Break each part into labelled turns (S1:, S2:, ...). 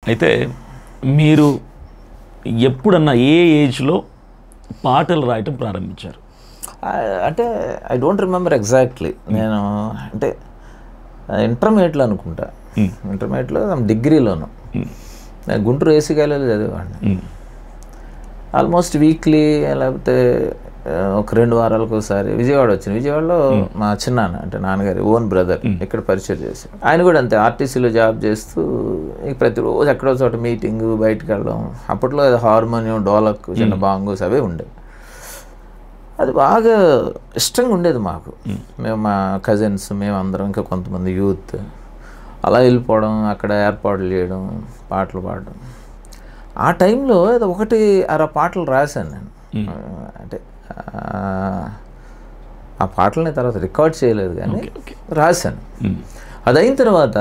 S1: అయితే మీరు ఎప్పుడన్నా ఏ ఏజ్లో పాటలు రాయటం ప్రారంభించారు?
S2: అంటే ఐ డోంట్ రిమెంబర్ ఎగ్జాక్ట్లీ. నేను అంటే ఇంటర్మీడియట్లో అనుకుంటా, ఇంటర్మీడియట్లో డిగ్రీలోను. నేను గుంటూరు ఏసీ కాలేజీలో చదివేవాడిని. ఆల్మోస్ట్ వీక్లీ లేకపోతే ఒక 2 వారాలకు ఒకసారి విజయవాడ వచ్చింది. విజయవాడలో మా చిన్నాన్న అంటే నాన్నగారి ఓన్ బ్రదర్ ఇక్కడ పరిచయం చేశారు. ఆయన కూడా అంతే ఆర్టీసీలో జాబ్ చేస్తూ ప్రతిరోజు ఎక్కడో చోట మీటింగ్, బయటకు వెళ్ళడం. అప్పట్లో హార్మోనియం, డోలక్, చిన్న బాంగోస్ అవే ఉండేవి. అది బాగా ఇష్టంగా ఉండేది మాకు. మేము మా కజిన్స్, మేమందరం, ఇంకా కొంతమంది యూత్ అలా వెళ్ళిపోవడం, అక్కడ ఏర్పాట్లు చేయడం, పాటలు పాడడం. ఆ టైంలో ఏదో 1-2 పాటలు రాశాను నేను. అంటే ఆ పాటలని తర్వాత రికార్డ్ చేయలేదు కానీ రాశాను. అది అయిన తర్వాత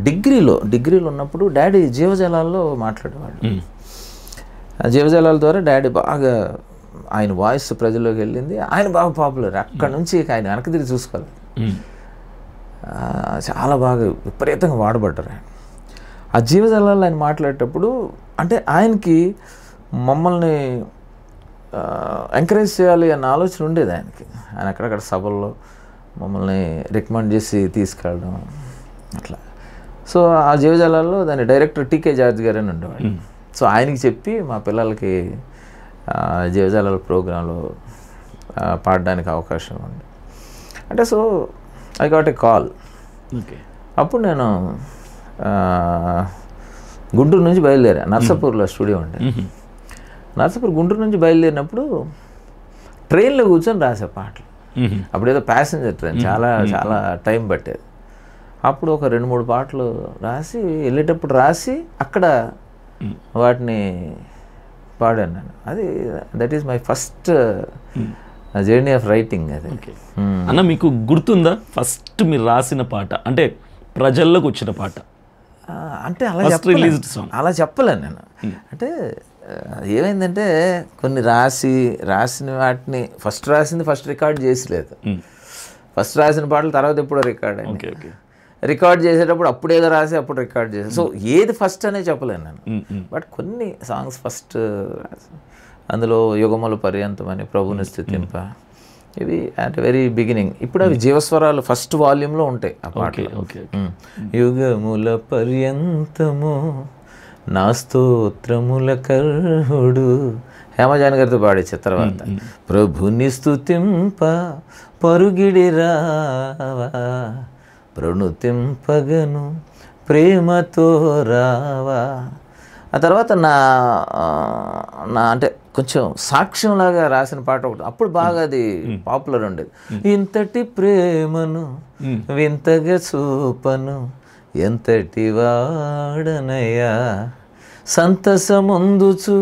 S2: డిగ్రీలో ఉన్నప్పుడు డాడీ జీవజాలాల్లో మాట్లాడేవాడు. ఆ జీవజాలాల ద్వారా డాడీ బాగా ఆయన వాయిస్ ప్రజల్లోకి వెళ్ళింది. ఆయన బాగా పాపులర్. అక్కడ నుంచి ఆయన వెనక్కి తిరిగి చూసుకోలేదు. చాలా బాగా విపరీతంగా వాడబడ్డారు ఆయన. ఆ జీవజాలాల్లో ఆయన మాట్లాడేటప్పుడు అంటే ఆయనకి మమ్మల్ని ఎంకరేజ్ చేయాలి అన్న ఆలోచన ఉండేది ఆయనకి. ఆయన అక్కడక్కడ సభల్లో మమ్మల్ని రికమెండ్ చేసి తీసుకెళ్ళడం అట్లా. సో ఆ జీవజాలాల్లో దాని డైరెక్టర్ టీకే జార్జ్ గారు అని ఉండేవాడు. సో ఆయనకి చెప్పి మా పిల్లలకి జీవజాలాల ప్రోగ్రాంలో పాడడానికి అవకాశం ఉంది అంటే. So I got a call. అప్పుడు నేను గుంటూరు నుంచి బయలుదేరా. నర్సాపూర్లో స్టూడియో ఉండే. నర్సాపూర్ గుంటూరు నుంచి బయలుదేరినప్పుడు ట్రైన్లో కూర్చొని రాసే పాటలు. అప్పుడు ఏదో ప్యాసింజర్ ట్రైన్, చాలా టైం పట్టేది. అప్పుడు ఒక 2-3 పాటలు రాసి వెళ్ళేటప్పుడు రాసి అక్కడ వాటిని పాడాను నేను. అది that is my first journey of writing. అది
S1: అన్న మీకు గుర్తుందా ఫస్ట్ మీరు రాసిన పాట, అంటే ప్రజల్లోకి వచ్చిన పాట?
S2: అంటే అలా చెప్పలేను నేను. అంటే ఏమైందంటే కొన్ని రాసిన వాటిని ఫస్ట్ రికార్డ్ చేసలేదు. ఫస్ట్ రాసిన పాటలు తర్వాత ఎప్పుడో రికార్డ్ అయింది. రికార్డ్ చేసేటప్పుడు అప్పుడేదో రాసి అప్పుడు రికార్డ్ చేసాను. సో ఏది ఫస్ట్ అనే చెప్పలేను నేను. బట్ కొన్ని సాంగ్స్ ఫస్ట్ అందులో యుగముల పర్యంతం అని, ప్రభుని స్తుతింప, ఇవి అట్ వెరీ బిగినింగ్. ఇప్పుడు అవి జీవస్వరాలు ఫస్ట్ వాల్యూమ్లో ఉంటాయి ఆ పాటలు. యుగముల పర్యంతము నా స్తోత్రముల కర్హుడు హేమజాని గారితో పాడించే తర్వాత ప్రభుని స్తుతింప పరుగిడి రావా ప్రణుతింపగను ప్రేమతో రావా. ఆ తర్వాత నా అంటే కొంచెం సాక్ష్యంలాగా రాసిన పాట ఒకటి. అప్పుడు బాగా అది పాపులర్ ఉండేది. ఇంతటి ప్రేమను వింతగా చూపను ఎంతటి వాడనయ్యా సంతసముందుచు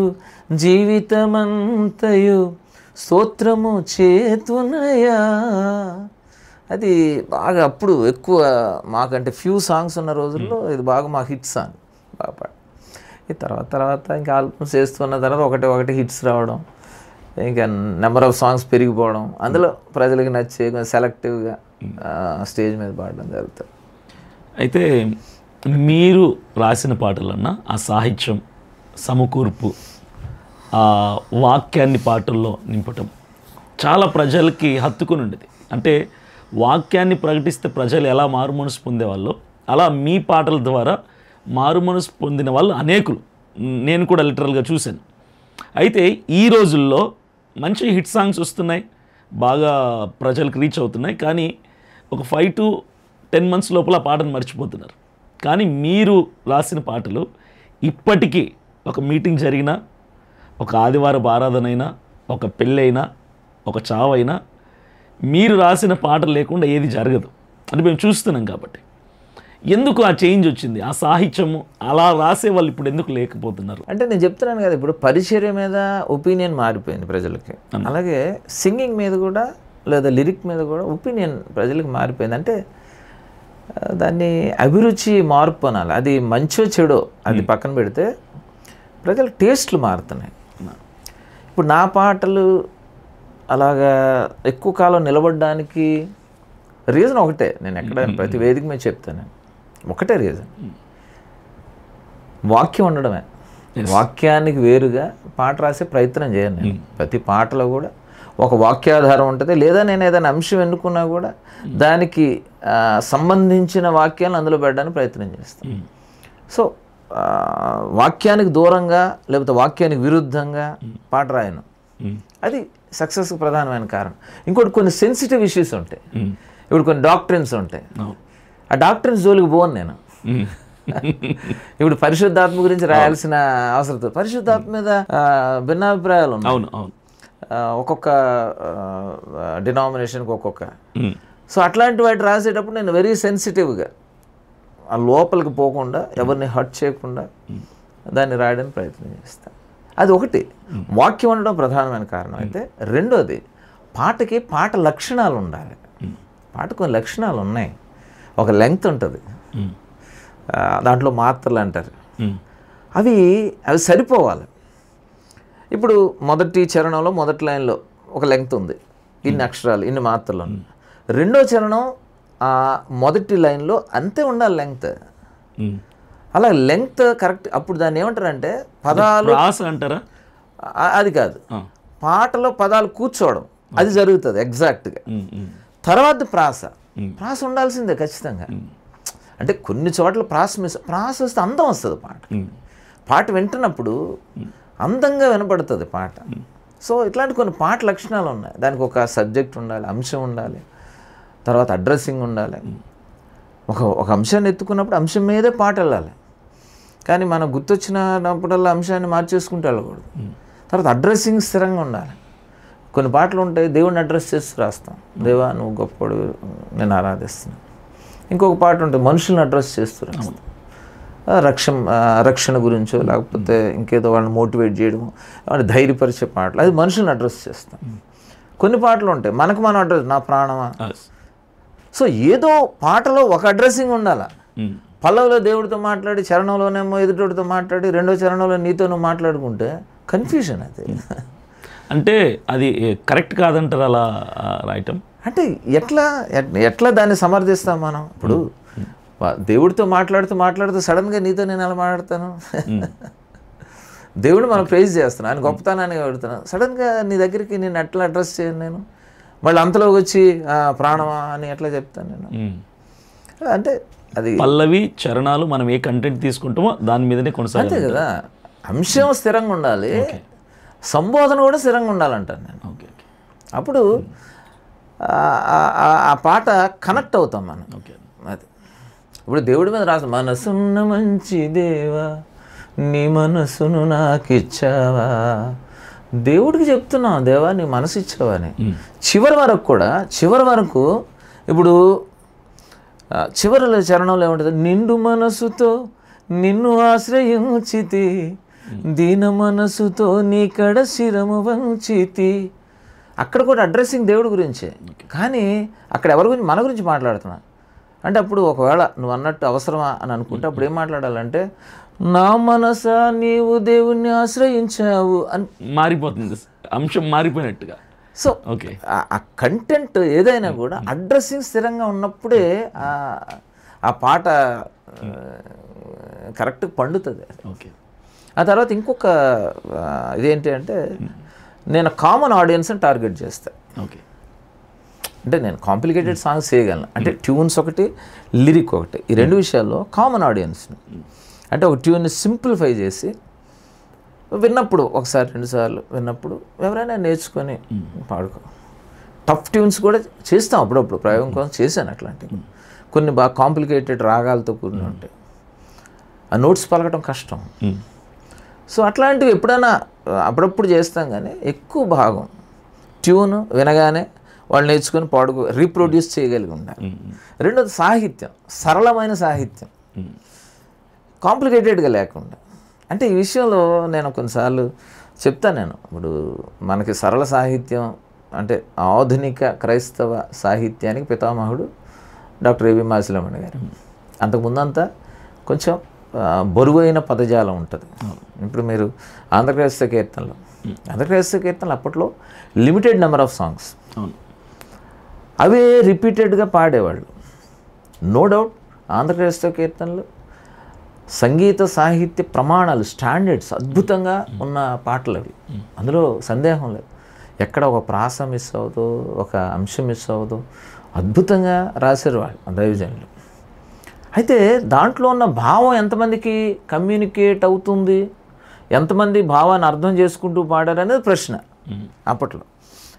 S2: జీవితమంతయు స్తోత్రము చేతునయ్యా. అది బాగా అప్పుడు ఎక్కువ మాకంటే ఫ్యూ సాంగ్స్ ఉన్న రోజుల్లో ఇది బాగా మా హిట్ సాంగ్ బాగా పాడు. ఈ తర్వాత ఇంకా ఆల్బమ్స్ చేస్తున్న తర్వాత ఒకటి హిట్స్ రావడం, ఇంకా నెంబర్ ఆఫ్ సాంగ్స్ పెరిగిపోవడం, అందులో ప్రజలకు నచ్చే కొంచెం సెలెక్టివ్గా స్టేజ్ మీద పాడడం జరుగుతుంది.
S1: అయితే మీరు రాసిన పాటలన్నా ఆ సాహిత్యం, సమకూర్పు, ఆ వాక్యాన్ని పాటల్లో నింపటం చాలా ప్రజలకి హత్తుకుని ఉండేది. అంటే వాక్యాన్ని ప్రకటిస్తే ప్రజలు ఎలా మారుమనసు పొందేవాళ్ళో అలా మీ పాటల ద్వారా మారుమనసు పొందిన వాళ్ళు అనేకులు, నేను కూడా లిటరల్గా చూశాను. అయితే ఈ రోజుల్లో మంచి హిట్ సాంగ్స్ వస్తున్నాయి, బాగా ప్రజలకు రీచ్ అవుతున్నాయి, కానీ ఒక 5 to 10 months లోపల ఆ పాటను మర్చిపోతున్నారు. కానీ మీరు రాసిన పాటలు ఇప్పటికీ ఒక మీటింగ్ జరిగినా, ఒక ఆదివారపు ఆరాధన అయినా, ఒక పెళ్ళైనా, ఒక చావైనా మీరు రాసిన పాటలు లేకుండా ఏది జరగదు. అంటే మేము చూస్తున్నాం కాబట్టి. ఎందుకు ఆ చేంజ్ వచ్చింది? ఆ సాహిత్యము అలా రాసే వాళ్ళు ఇప్పుడు ఎందుకు లేకపోతున్నారు?
S2: అంటే నేను చెప్తున్నాను కదా, ఇప్పుడు పరిచర్య మీద ఒపీనియన్ మారిపోయింది ప్రజలకి. అలాగే సింగింగ్ మీద కూడా లేదా లిరిక్ మీద కూడా ఒపీనియన్ ప్రజలకు మారిపోయింది. అంటే దాన్ని అభిరుచి మార్పు అనాలి. అది మంచో చెడో అది పక్కన పెడితే ప్రజల టేస్ట్లు మారుతున్నాయి. ఇప్పుడు నా పాటలు అలాగా ఎక్కువ కాలం నిలబడడానికి రీజన్ ఒకటే. నేను ఎక్కడ ప్రతి వేదిక మీద చెప్తాను, ఒకటే రీజన్. వాక్యం ఉండడమే. వాక్యానికి వేరుగా పాట రాసే ప్రయత్నం చేయను నేను. ప్రతి పాటలో కూడా ఒక వాక్యాధారం ఉంటుంది, లేదా నేను ఏదైనా అంశం ఎన్నుకున్నా కూడా దానికి సంబంధించిన వాక్యాలను అందులో పెట్టడానికి ప్రయత్నం చేస్తాను. సో వాక్యానికి దూరంగా లేకపోతే వాక్యానికి విరుద్ధంగా పాట రాయను. అది సక్సెస్కి ప్రధానమైన కారణం. ఇంకోటి కొన్ని సెన్సిటివ్ ఇష్యూస్ ఉంటాయి, ఇప్పుడు కొన్ని డాక్ట్రిన్స్ ఉంటాయి, ఆ డాక్ట్రిన్స్ జోలికి పోను నేను. ఇప్పుడు పరిశుద్ధాత్మ గురించి రాయాల్సిన అవసరం, పరిశుద్ధాత్మ మీద భిన్నాభిప్రాయాలు ఉన్నాయి ఒక్కొక్క డినామినేషన్కి ఒక్కొక్క. సో అట్లాంటి వాటి రాసేటప్పుడు నేను వెరీ సెన్సిటివ్గా ఆ లోపలికి పోకుండా ఎవరిని హర్ట్ చేయకుండా దాన్ని రాయడానికి ప్రయత్నం చేస్తాను. అది ఒకటి, వాక్యం ఉండడం ప్రధానమైన కారణం. అయితే రెండోది, పాటకి పాట లక్షణాలు ఉండాలి. పాట కొన్ని లక్షణాలు ఉన్నాయి, ఒక లెంగ్త్ ఉంటుంది, దాంట్లో మాత్రలు అంటారు, అవి సరిపోవాలి. ఇప్పుడు మొదటి చరణంలో మొదటి లైన్లో ఒక లెంగ్త్ ఉంది, ఇన్ని అక్షరాలు ఇన్ని మాత్రలు ఉన్నాయి. రెండో చరణం ఆ మొదటి లైన్లో అంతే ఉండాలి లెంగ్త్. అలా లెంగ్త్ కరెక్ట్. అప్పుడు దాన్ని ఏమంటారంటే పదాలు
S1: అంటారా?
S2: అది కాదు, పాటలో పదాలు కూర్చోవడం అది జరుగుతుంది ఎగ్జాక్ట్గా. తర్వాత ప్రాస ఉండాల్సిందే ఖచ్చితంగా. అంటే కొన్ని చోట్ల ప్రాస వస్తే అందం వస్తుంది పాట వింటున్నప్పుడు అందంగా వినపడుతుంది పాట. సో ఇట్లాంటి కొన్ని పాట లక్షణాలు ఉన్నాయి. దానికి ఒక సబ్జెక్ట్ ఉండాలి, అంశం ఉండాలి, తర్వాత అడ్రస్సింగ్ ఉండాలి. ఒక అంశాన్ని ఎత్తుకున్నప్పుడు అంశం మీదే పాట వెళ్ళాలి, కానీ మనకు గుర్తొచ్చినప్పుడల్లా అంశాన్ని మార్చేసుకుంటూ వెళ్ళకూడదు. తర్వాత అడ్రస్సింగ్ స్థిరంగా ఉండాలి. కొన్ని పాటలు ఉంటాయి దేవుడిని అడ్రస్ చేస్తూ రాస్తాం, దేవా నువ్వు గొప్పడు నేను ఆరాధిస్తున్నాను. ఇంకొక పాట ఉంటుంది మనుషుల్ని అడ్రస్ చేస్తూ రాస్తాం, రక్షణ గురించో లేకపోతే ఇంకేదో వాళ్ళని మోటివేట్ చేయడము, వాళ్ళని ధైర్యపరిచే పాటలు, అది మనుషుల్ని అడ్రస్ చేస్తాం. కొన్ని పాటలు ఉంటాయి మనకు మనం అడ్రస్, నా ప్రాణమా. సో ఏదో పాటలో ఒక అడ్రస్సింగ్ ఉండాలి. పల్లవిలో దేవుడితో మాట్లాడి చరణంలోనేమో ఎదుటితో మాట్లాడి రెండో చరణంలో నీతో నువ్వు మాట్లాడుకుంటే కన్ఫ్యూజన్. అది
S1: అంటే అది కరెక్ట్ కాదంటారు అలా రాయటం.
S2: అంటే ఎట్లా దాన్ని సమర్థిస్తాం మనం? ఇప్పుడు దేవుడితో మాట్లాడుతూ సడన్గా నీతో నేను ఎలా మాట్లాడతాను? దేవుడు మనం ప్రైజ్ చేస్తున్నాను, ఆయన గొప్పతనాన్ని అడుగుతున్నాను, సడన్గా నీ దగ్గరికి నేను ఎట్లా అడ్రస్ చేయను? నేను మళ్ళీ అంతలోకి వచ్చి ప్రాణమా అని ఎట్లా చెప్తాను నేను? అంటే అది
S1: పల్లవి చరణాలు మనం ఏ కంటెంట్ తీసుకుంటామో దాని మీదనే కొనసాగాలి.
S2: అంతే కదా, అంశం స్థిరంగా ఉండాలి, సంబోధన కూడా స్థిరంగా ఉండాలంటాను నేను. అప్పుడు ఆ పాట కనెక్ట్ అవుతాం మనం. అది ఇప్పుడు దేవుడి మీద రాసిన మనసున్న మంచి దేవా నీ మనసును నాకు ఇచ్చావా, దేవుడికి చెప్తున్నాం దేవా నీ మనసు ఇచ్చావా అని. చివరి వరకు ఇప్పుడు చివరి చరణంలో ఏముంటుంది, నిండు మనసుతో నిన్ను ఆశ్రయించితి, దీన మనసుతో నీ కడ శిరము వంచితి. అక్కడ కూడా అడ్రస్సింగ్ దేవుడి గురించే, కానీ అక్కడ ఎవరి గురించి, మన గురించి మాట్లాడుతున్నా. అంటే అప్పుడు ఒకవేళ నువ్వు అన్నట్టు అవసరమా అని అనుకుంటే అప్పుడు ఏం మాట్లాడాలంటే, నా మనసా నీవు దేవుణ్ణి ఆశ్రయించావు అని
S1: మారిపోతుంది, అంశం మారిపోయినట్టుగా.
S2: సో ఆ కంటెంట్ ఏదైనా కూడా అడ్రస్సింగ్ స్థిరంగా ఉన్నప్పుడే ఆ పాట కరెక్ట్ పండుతుంది. ఆ తర్వాత ఇంకొక ఇదేంటి అంటే, నేను కామన్ ఆడియన్స్ని టార్గెట్ చేస్తాను. అంటే నేను కాంప్లికేటెడ్ సాంగ్స్ చేయగలను, అంటే ట్యూన్స్ ఒకటి లిరిక్ ఒకటి, ఈ రెండు విషయాల్లో కామన్ ఆడియన్స్ని, అంటే ఒక ట్యూన్ని సింప్లిఫై చేసి విన్నప్పుడు ఒకసారి రెండుసార్లు విన్నప్పుడు ఎవరైనా నేర్చుకొని పాడుకో. టఫ్ ట్యూన్స్ కూడా చేస్తాం అప్పుడప్పుడు, ప్రయోగం కోసం చేశాను అట్లాంటివి. కొన్ని బాగా కాంప్లికేటెడ్ రాగాలతో కూడిన ఉంటాయి, ఆ నోట్స్ పలకటం కష్టం. సో అట్లాంటివి ఎప్పుడైనా అప్పుడప్పుడు చేస్తాం, కానీ ఎక్కువ భాగం ట్యూన్ వినగానే వాళ్ళు నేర్చుకొని రీప్రొడ్యూస్ చేయగలిగి ఉండాలి. రెండోది సాహిత్యం, సరళమైన సాహిత్యం, కాంప్లికేటెడ్గా లేకుండా. అంటే ఈ విషయంలో నేను కొన్నిసార్లు చెప్తాను, నేను ఇప్పుడు మనకి సరళ సాహిత్యం అంటే ఆధునిక క్రైస్తవ సాహిత్యానికి పితామహుడు డాక్టర్ ఏవి మాసిలమణి గారు. అంతకుముందంతా కొంచెం బరువైన పదజాలం ఉంటుంది. ఇప్పుడు మీరు ఆంధ్రక్రైస్తవ కీర్తనలు అప్పట్లో లిమిటెడ్ నెంబర్ ఆఫ్ సాంగ్స్, అవే రిపీటెడ్గా పాడేవాళ్ళు. నో డౌట్ ఆంధ్రక్రైస్తవ కీర్తనలు సంగీత సాహిత్య ప్రమాణాలు స్టాండర్డ్స్ అద్భుతంగా ఉన్న పాటలు అవి, అందులో సందేహం లేదు. ఎక్కడ ఒక ప్రాస మిస్ అవ్వదు, ఒక అంశం మిస్ అవ్వదు, అద్భుతంగా రాశారు వాళ్ళు దైవజనులు. అయితే దాంట్లో ఉన్న భావం ఎంతమందికి కమ్యూనికేట్ అవుతుంది, ఎంతమంది భావాన్ని అర్థం చేసుకుంటూ పాడారు అనేది ప్రశ్న అప్పట్లో.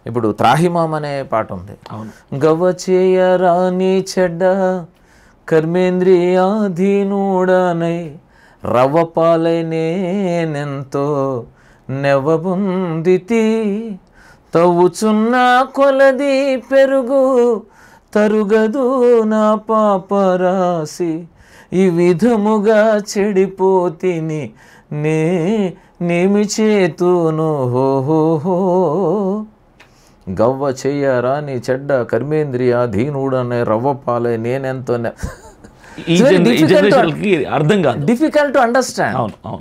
S2: ఇప్పుడు త్రాహిమాం అనే పాట ఉంది. గవ్వ చేయరాని చెడ్డ కర్మేంద్రియాధీనుడనై రవ్వపాలై నేనెంతో నెవ్వబుందితి, తవ్వుచున్న కొలది పెరుగు తరుగదు నా పాపరాసి, ఈ విధముగా చెడిపోతిని నేమి చేతును హో. గవ్వ చెయ్యరాని చెడ్డ కర్మేంద్రియాధీనుడనే రవ్వపాలై నేనెంతో
S1: అర్థం కాదు,
S2: డిఫికల్ట్ టు అండర్స్టాండ్.
S1: అవును అవును